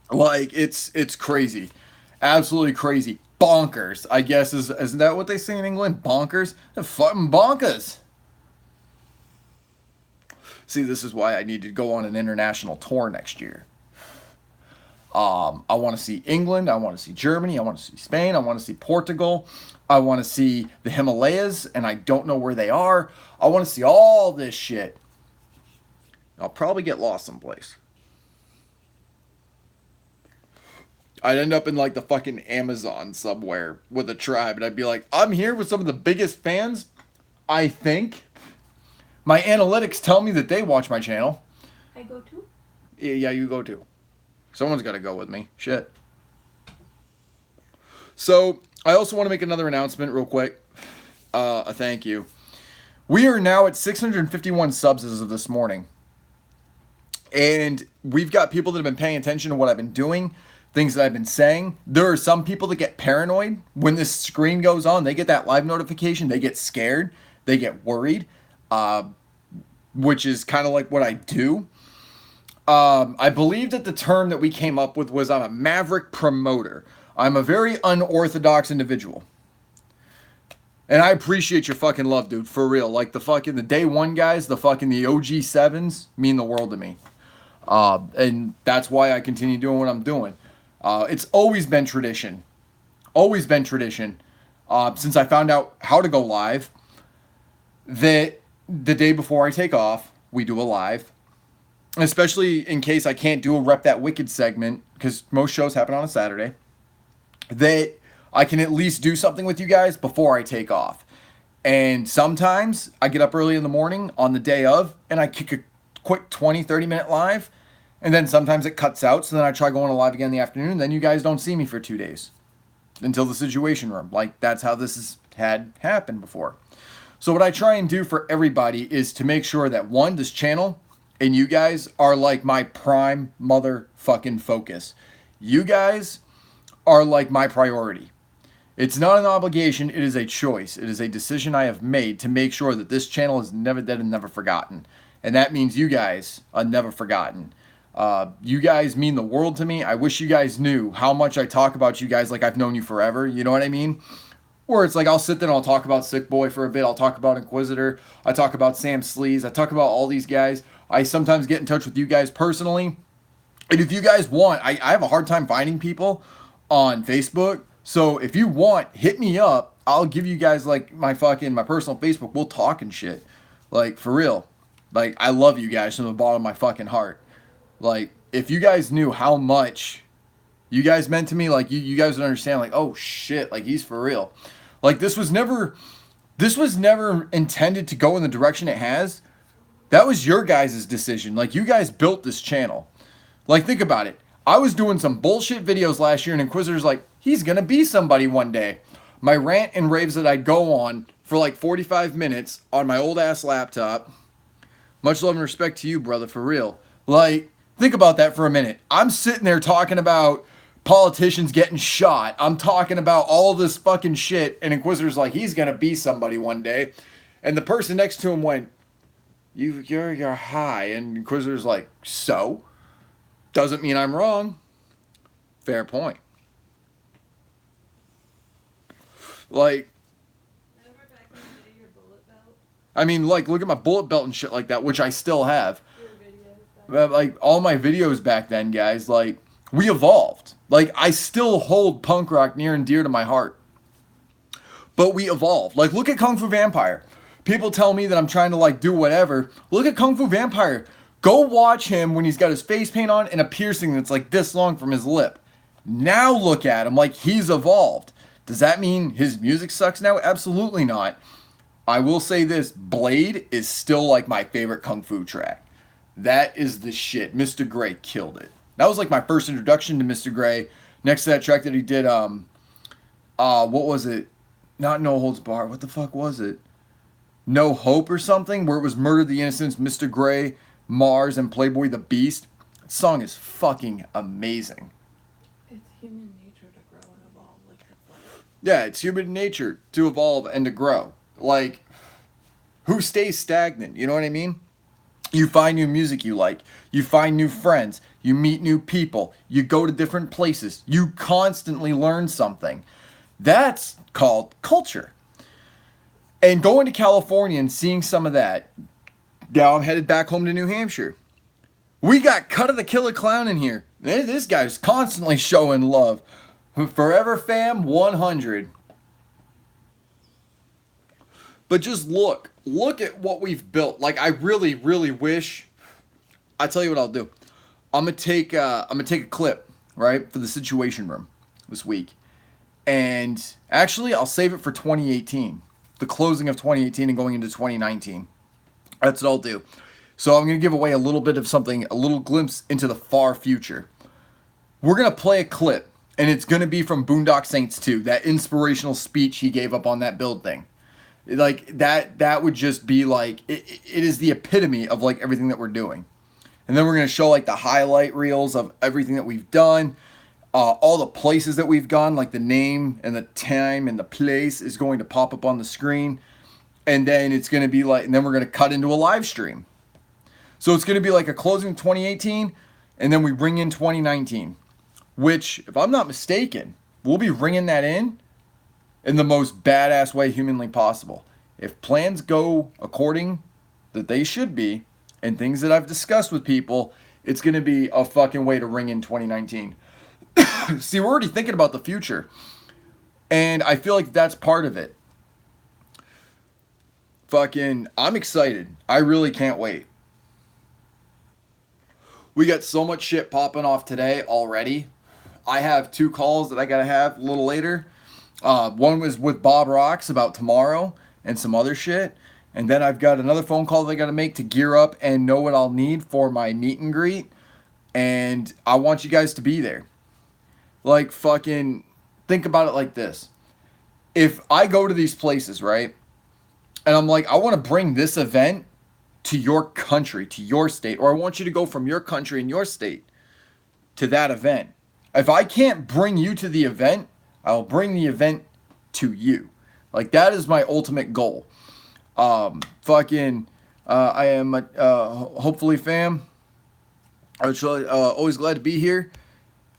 Like, it's crazy. Absolutely crazy. Bonkers, I guess, isn't that what they say in England? Bonkers? They're fucking bonkers. See, this is why I need to go on an international tour next year. I want to see England. I want to see Germany. I want to see Spain. I want to see Portugal. I want to see the Himalayas, and I don't know where they are. I want to see all this shit. I'll probably get lost someplace. I'd end up in like the fucking Amazon somewhere with a tribe, and I'd be like, I'm here with some of the biggest fans, I think. My analytics tell me that they watch my channel. I go too. Yeah, you go too. Someone's got to go with me. Shit. So, I also want to make another announcement real quick. A thank you. We are now at 651 subs as of this morning. And we've got people that have been paying attention to what I've been doing, things that I've been saying. There are some people that get paranoid when this screen goes on. They get that live notification. They get scared. They get worried, which is kind of like what I do. I believe that the term that we came up with was I'm a maverick promoter. I'm a very unorthodox individual. And I appreciate your fucking love, dude, for real. Like the day one guys, the OG sevens mean the world to me. And that's why I continue doing what I'm doing. It's always been tradition. Always been tradition. Since I found out how to go live, that the day before I take off, we do a live. Especially in case I can't do a Rep That Wicked segment, because most shows happen on a Saturday, that I can at least do something with you guys before I take off. And sometimes I get up early in the morning on the day of, and I kick a quick 20, 30-minute live, and then sometimes it cuts out, so then I try going live again in the afternoon, and then you guys don't see me for 2 days until the Situation Room. Like, that's how this has had happened before. So what I try and do for everybody is to make sure that, one, this channel and you guys are like my prime motherfucking focus. You guys are like my priority. It's not an obligation, it is a choice. It is a decision I have made to make sure that this channel is never dead and never forgotten. And that means you guys are never forgotten. You guys mean the world to me. I wish you guys knew how much I talk about you guys like I've known you forever. You know what I mean? Or it's like I'll sit there and I'll talk about Sick Boy for a bit. I'll talk about Inquisitor. I talk about Sam Sleaze. I talk about all these guys. I sometimes get in touch with you guys personally. And if you guys want, I have a hard time finding people on Facebook. So if you want, hit me up. I'll give you guys like my personal Facebook. We'll talk and shit. Like for real. Like I love you guys from the bottom of my fucking heart. Like if you guys knew how much you guys meant to me, like you guys would understand like, oh shit, like he's for real. Like this was never intended to go in the direction it has. That was your guys' decision. Like you guys built this channel. Like think about it. I was doing some bullshit videos last year and Inquisitor's like, he's gonna be somebody one day. My rant and raves that I'd go on for like 45 minutes on my old ass laptop. Much love and respect to you, brother, for real. Like, think about that for a minute. I'm sitting there talking about politicians getting shot. I'm talking about all this fucking shit, and Inquisitor's like, he's gonna be somebody one day. And the person next to him went, you're high. And Inquisitor's like, so? Doesn't mean I'm wrong. Fair point. Like, Remember back in the day, your bullet belt? I mean, like, look at my bullet belt and shit like that, which I still have. Your videos back But, like, all my videos back then, guys, like, we evolved. Like, I still hold punk rock near and dear to my heart. But we evolved. Like, look at Kung Fu Vampire. People tell me that I'm trying to, like, do whatever. Look at Kung Fu Vampire. Go watch him when he's got his face paint on and a piercing that's, like, this long from his lip. Now look at him like he's evolved. Does that mean his music sucks now? Absolutely not. I will say this, Blade is still like my favorite Kung Fu track. That is the shit. Mr. Grey killed it. That was like my first introduction to Mr. Grey. Next to that track that he did, what was it? Not No Holds Barred. What the fuck was it? No Hope or something? Where it was Murder the Innocents, Mr. Grey, Mars, and Playboy the Beast. That song is fucking amazing. It's human nature to grow and evolve like the flag. Yeah, it's human nature to evolve and to grow. Like, who stays stagnant? You know what I mean? You find new music you like. You find new friends. You meet new people. You go to different places. You constantly learn something. That's called culture. And going to California and seeing some of that. Now I'm headed back home to New Hampshire. We got Cut of the Killer Clown in here. This guy's constantly showing love. Forever Fam 100. But just look at what we've built. Like I really, really wish. I tell you what I'll do. I'm gonna take a clip, right, for the Situation Room this week, and actually I'll save it for 2018, the closing of 2018 and going into 2019. That's what I'll do. So I'm gonna give away a little bit of something, a little glimpse into the far future. We're gonna play a clip, and it's gonna be from Boondock Saints 2, that inspirational speech he gave up on that build thing. Like that would just be like it is the epitome of like everything that we're doing. And then we're going to show like the highlight reels of everything that we've done, all the places that we've gone, like the name and the time and the place is going to pop up on the screen. And then it's going to be like, and then we're going to cut into a live stream. So it's going to be like a closing 2018, and then we bring in 2019, which, if I'm not mistaken, we'll be ringing that in the most badass way humanly possible. If plans go according that they should be, and things that I've discussed with people, it's going to be a fucking way to ring in 2019. See, we're already thinking about the future. And I feel like that's part of it. Fucking, I'm excited. I really can't wait. We got so much shit popping off today already. I have 2 calls that I got to have a little later. One was with Bob Rocks about tomorrow and some other shit. And then I've got another phone call that I got to make to gear up and know what I'll need for my meet and greet. And I want you guys to be there. Like, fucking, think about it like this. If I go to these places, right? And I'm like, I want to bring this event to your country, to your state. Or I want you to go from your country and your state to that event. If I can't bring you to the event, I'll bring the event to you. Like that is my ultimate goal. I am hopefully fam. I was really, always glad to be here.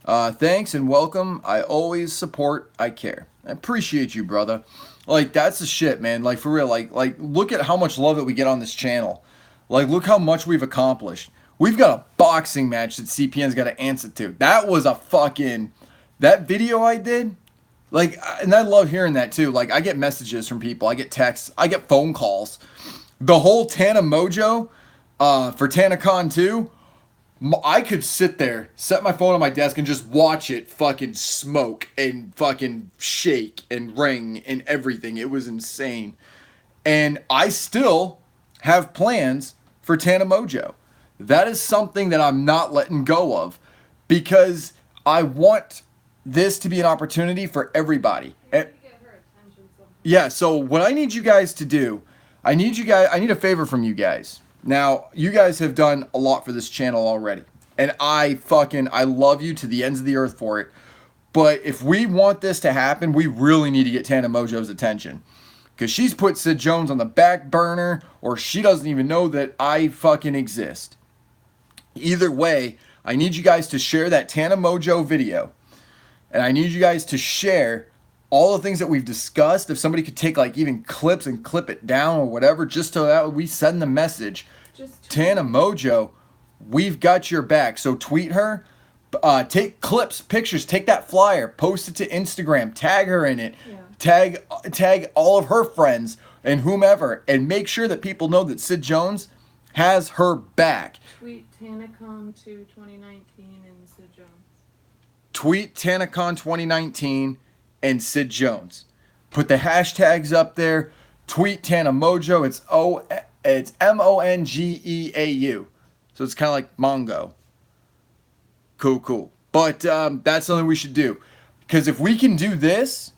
Thanks and welcome. I always support. I care. I appreciate you, brother. Like that's the shit, man. Like for real. Like look at how much love that we get on this channel. Like look how much we've accomplished. We've got a boxing match that CPN's got to answer to. That was a fucking that video I did. Like, and I love hearing that too. Like I get messages from people. I get texts. I get phone calls. The whole Tana Mojo for TanaCon 2. I could sit there, set my phone on my desk, and just watch it fucking smoke and fucking shake and ring and everything. It was insane. And I still have plans for Tana Mojo. That is something that I'm not letting go of because I want this to be an opportunity for everybody. Yeah, so what I need you guys to do, I need a favor from you guys. Now, you guys have done a lot for this channel already, and I love you to the ends of the earth for it. But if we want this to happen, we really need to get Tana Mojo's attention. Because she's put Sid Jones on the back burner, or she doesn't even know that I fucking exist. Either way, I need you guys to share that Tana Mojo video. And I need you guys to share all the things that we've discussed. If somebody could take like even clips and clip it down or whatever, just so that we send the message. Tana Mojo, we've got your back. So tweet her, take clips, pictures, take that flyer, post it to Instagram, tag her in it, tag all of her friends and whomever, and make sure that people know that Sid Jones has her back. Tweet TanaCon 2 2019 and Sid Jones. Tweet TanaCon 2019 and Sid Jones. Put the hashtags up there. Tweet Tana Mojo. It's Mongeau. So it's kind of like Mongo. Cool. But that's something we should do. Because if we can do this,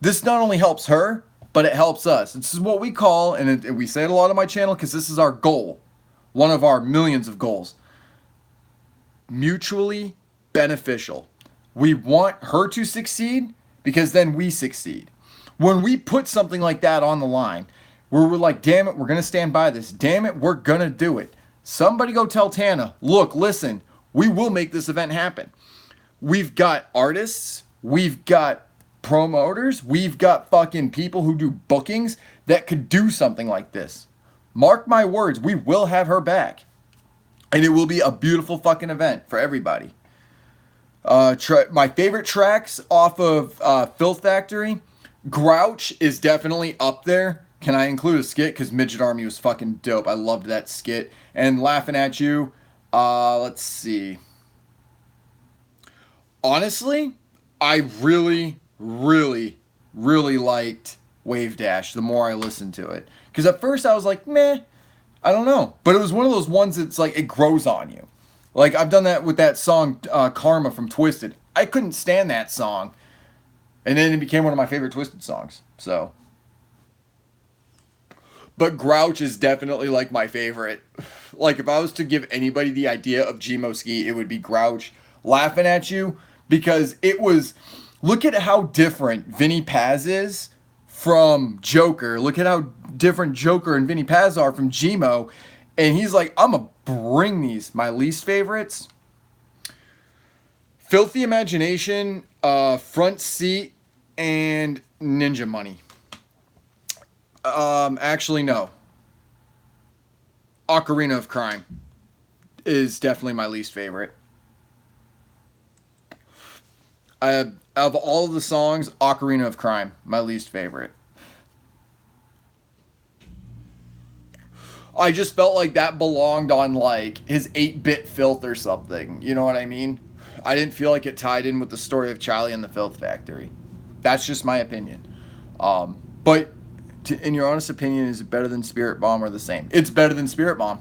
this not only helps her, but it helps us. This is what we call, and we say it a lot on my channel because this is our goal. One of our millions of goals. Mutually beneficial. We want her to succeed because then we succeed. When we put something like that on the line, where we're like, damn it, we're going to stand by this. Damn it, we're going to do it. Somebody go tell Tana, look, listen, we will make this event happen. We've got artists. We've got promoters. We've got fucking people who do bookings that could do something like this. Mark my words, we will have her back. And it will be a beautiful fucking event for everybody. My favorite tracks off of Filth Factory, Grouch is definitely up there. Can I include a skit? Because Midget Army was fucking dope. I loved that skit. And Laughing at You, let's see. Honestly, I really liked Wave Dash the more I listened to it. Because at first I was like, meh, I don't know. But it was one of those ones that's like, it grows on you. Like, I've done that with that song, Karma from Twisted. I couldn't stand that song. And then it became one of my favorite Twisted songs. So. But Grouch is definitely, like, my favorite. Like, if I was to give anybody the idea of Gmoski, it would be Grouch. Laughing at You. Because it was... Look at how different Vinny Paz is from Joker. Look at how different Joker and Vinny Paz are from Gmo. And he's like, I'm going to bring these. My least favorites. Filthy Imagination, Front Seat, and Ninja Money. Actually, no. Ocarina of Crime is definitely my least favorite. Of all of the songs, Ocarina of Crime, my least favorite. I just felt like that belonged on like his 8-bit filth or something. You know what I mean? I didn't feel like it tied in with the story of Charlie and the Filth Factory. That's just my opinion. But in your honest opinion, is it better than Spirit Bomb or the same? It's better than Spirit Bomb.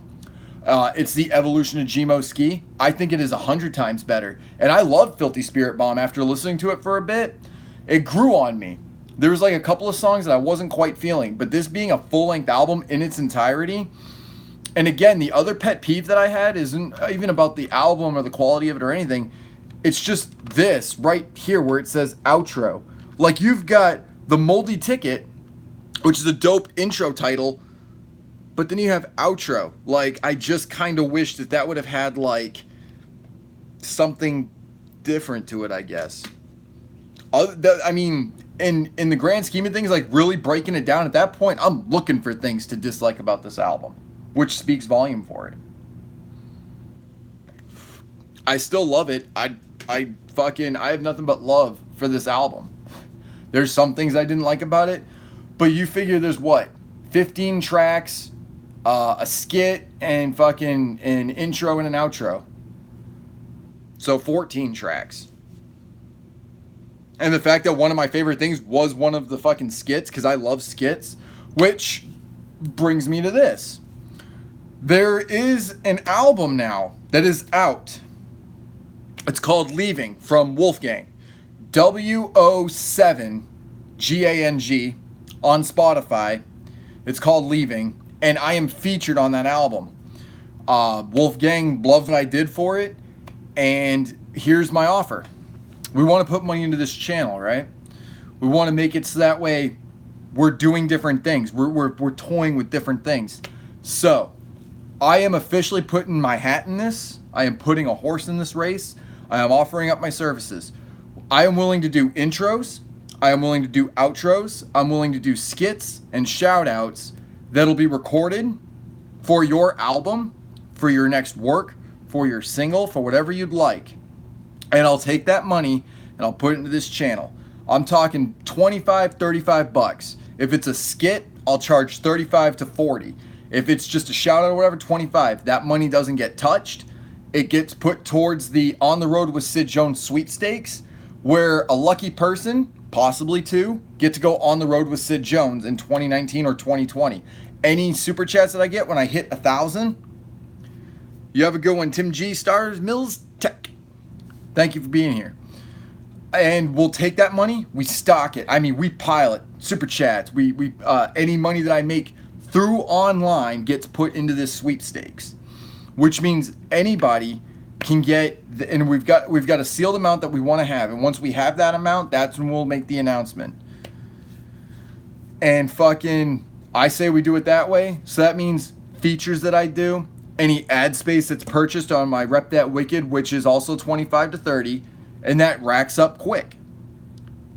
It's the evolution of Gmoski. I think it is 100 times better. And I love Filthy Spirit Bomb after listening to it for a bit. It grew on me. There was like a couple of songs that I wasn't quite feeling, but this being a full-length album in its entirety, and again, the other pet peeve that I had isn't even about the album or the quality of it or anything. It's just this right here where it says outro. Like, you've got the Moldy Ticket, which is a dope intro title, but then you have outro. Like, I just kind of wish that that would have had, like, something different to it, I guess. I mean, in the grand scheme of things, like, really breaking it down at that point, I'm looking for things to dislike about this album, which speaks volume for it. I still love it. I have nothing but love for this album. There's some things I didn't like about it, but you figure there's what, 15 tracks, a skit, and fucking an intro and an outro. So 14 tracks. And the fact that one of my favorite things was one of the fucking skits, because I love skits, which brings me to this. There is an album now that is out. It's called Leaving from Wolfgang. WO7GANG on Spotify. It's called Leaving, and I am featured on that album. Wolfgang loved what I did for it, and here's my offer. We want to put money into this channel, right? We want to make it so that way we're doing different things. We're toying with different things. So, I am officially putting my hat in this. I am putting a horse in this race. I am offering up my services. I am willing to do intros. I am willing to do outros. I'm willing to do skits and shout outs that'll be recorded for your album, for your next work, for your single, for whatever you'd like. And I'll take that money and I'll put it into this channel. I'm talking 25, 35 bucks. If it's a skit, I'll charge 35 to 40. If it's just a shout out or whatever, 25. That money doesn't get touched. It gets put towards the On the Road with Sid Jones sweepstakes, where a lucky person, possibly two, get to go on the road with Sid Jones in 2019 or 2020. Any super chats that I get when I hit 1,000, you have a good one. Tim G, Stars Mills Tech. Thank you for being here. And we'll take that money, we stock it. I mean, we pile it. Super chats. We any money that I make through online gets put into this sweepstakes, which means anybody can get, and we've got a sealed amount that we want to have. And once we have that amount, that's when we'll make the announcement. And fucking, I say we do it that way. So that means features that I do, any ad space that's purchased on my Rep That Wicked, which is also 25 to 30, and that racks up quick.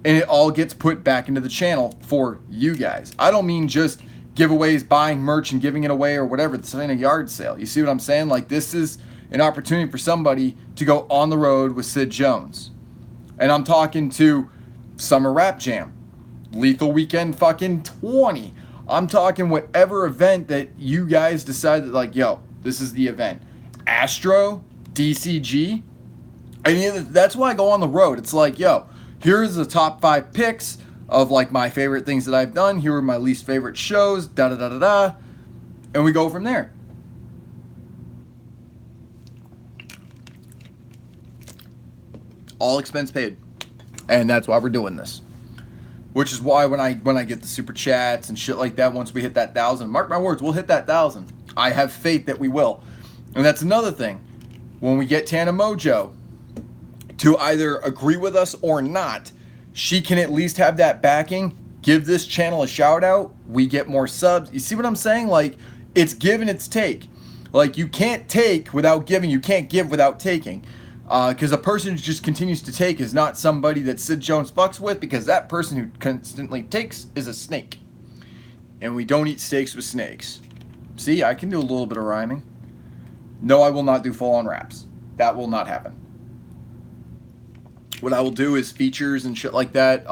And it all gets put back into the channel for you guys. I don't mean just giveaways, buying merch and giving it away or whatever. It's in a yard sale. You see what I'm saying? Like, this is an opportunity for somebody to go on the road with Sid Jones. And I'm talking to Summer Rap Jam, Lethal Weekend fucking 20. I'm talking whatever event that you guys decide that, like, yo, this is the event. Astro, DCG. I mean, that's why I go on the road. It's like, yo, here's the top 5 picks of, like, my favorite things that I've done. Here are my least favorite shows, da-da-da-da-da. And we go from there. All expense paid. And that's why we're doing this. Which is why when I get the super chats and shit like that, once we hit that 1,000, mark my words, we'll hit that 1,000. I have faith that we will. And that's another thing. When we get Tana Mojo to either agree with us or not, she can at least have that backing, give this channel a shout out, we get more subs. You see what I'm saying? Like, it's give and it's take. Like, you can't take without giving, you can't give without taking. Because a person who just continues to take is not somebody that Sid Jones fucks with, because that person who constantly takes is a snake. And we don't eat steaks with snakes. See, I can do a little bit of rhyming. No, I will not do full-on raps. That will not happen. What I will do is features and shit like that,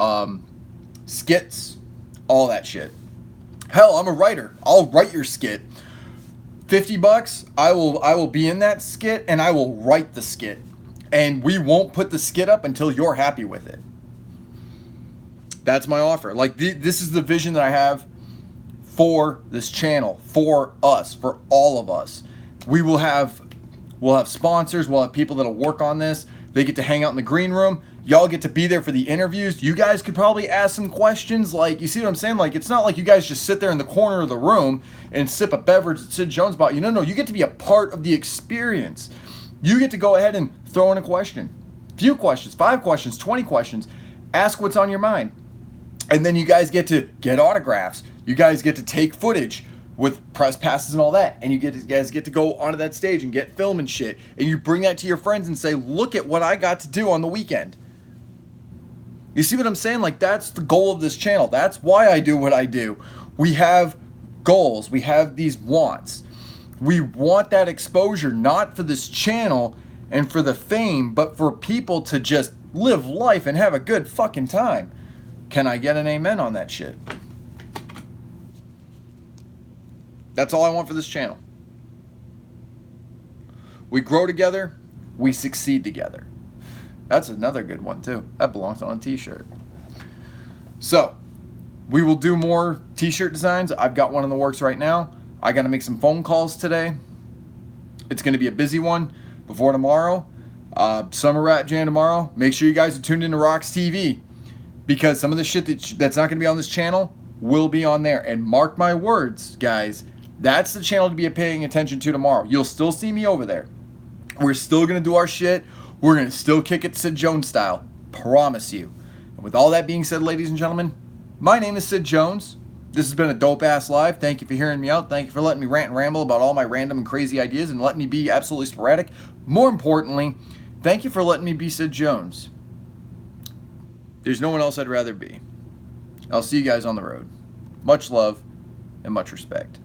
skits, all that shit. Hell, I'm a writer. I'll write your skit. $50, I will be in that skit and I will write the skit. And we won't put the skit up until you're happy with it. That's my offer. Like, this is the vision that I have for this channel, for us, for all of us. We'll have sponsors, we'll have people that'll work on this. They get to hang out in the green room. Y'all get to be there for the interviews. You guys could probably ask some questions. Like, you see what I'm saying? Like, it's not like you guys just sit there in the corner of the room and sip a beverage that Sid Jones bought you. No, you get to be a part of the experience. You get to go ahead and throw in a question. few questions, 5 questions, 20 questions. Ask what's on your mind. And then you guys get to get autographs. You guys get to take footage with press passes and all that. And you guys get to go onto that stage and get film and shit. And you bring that to your friends and say, look at what I got to do on the weekend. You see what I'm saying? Like, that's the goal of this channel. That's why I do what I do. We have goals. We have these wants. We want that exposure, not for this channel and for the fame, but for people to just live life and have a good fucking time. Can I get an amen on that shit? That's all I want for this channel. We grow together, we succeed together. That's another good one too. That belongs on a t-shirt. So, we will do more t-shirt designs. I've got one in the works right now. I got to make some phone calls today. It's going to be a busy one before tomorrow. Summer Rat Jam tomorrow. Make sure you guys are tuned into Rocks TV, because some of the shit that's not going to be on this channel will be on there. And mark my words, guys, that's the channel to be paying attention to tomorrow. You'll still see me over there. We're still going to do our shit. We're going to still kick it Sid Jones style. Promise you. And with all that being said, ladies and gentlemen, my name is Sid Jones. This has been a dope ass live. Thank you for hearing me out. Thank you for letting me rant and ramble about all my random and crazy ideas and letting me be absolutely sporadic. More importantly, thank you for letting me be Sid Jones. There's no one else I'd rather be. I'll see you guys on the road. Much love and much respect.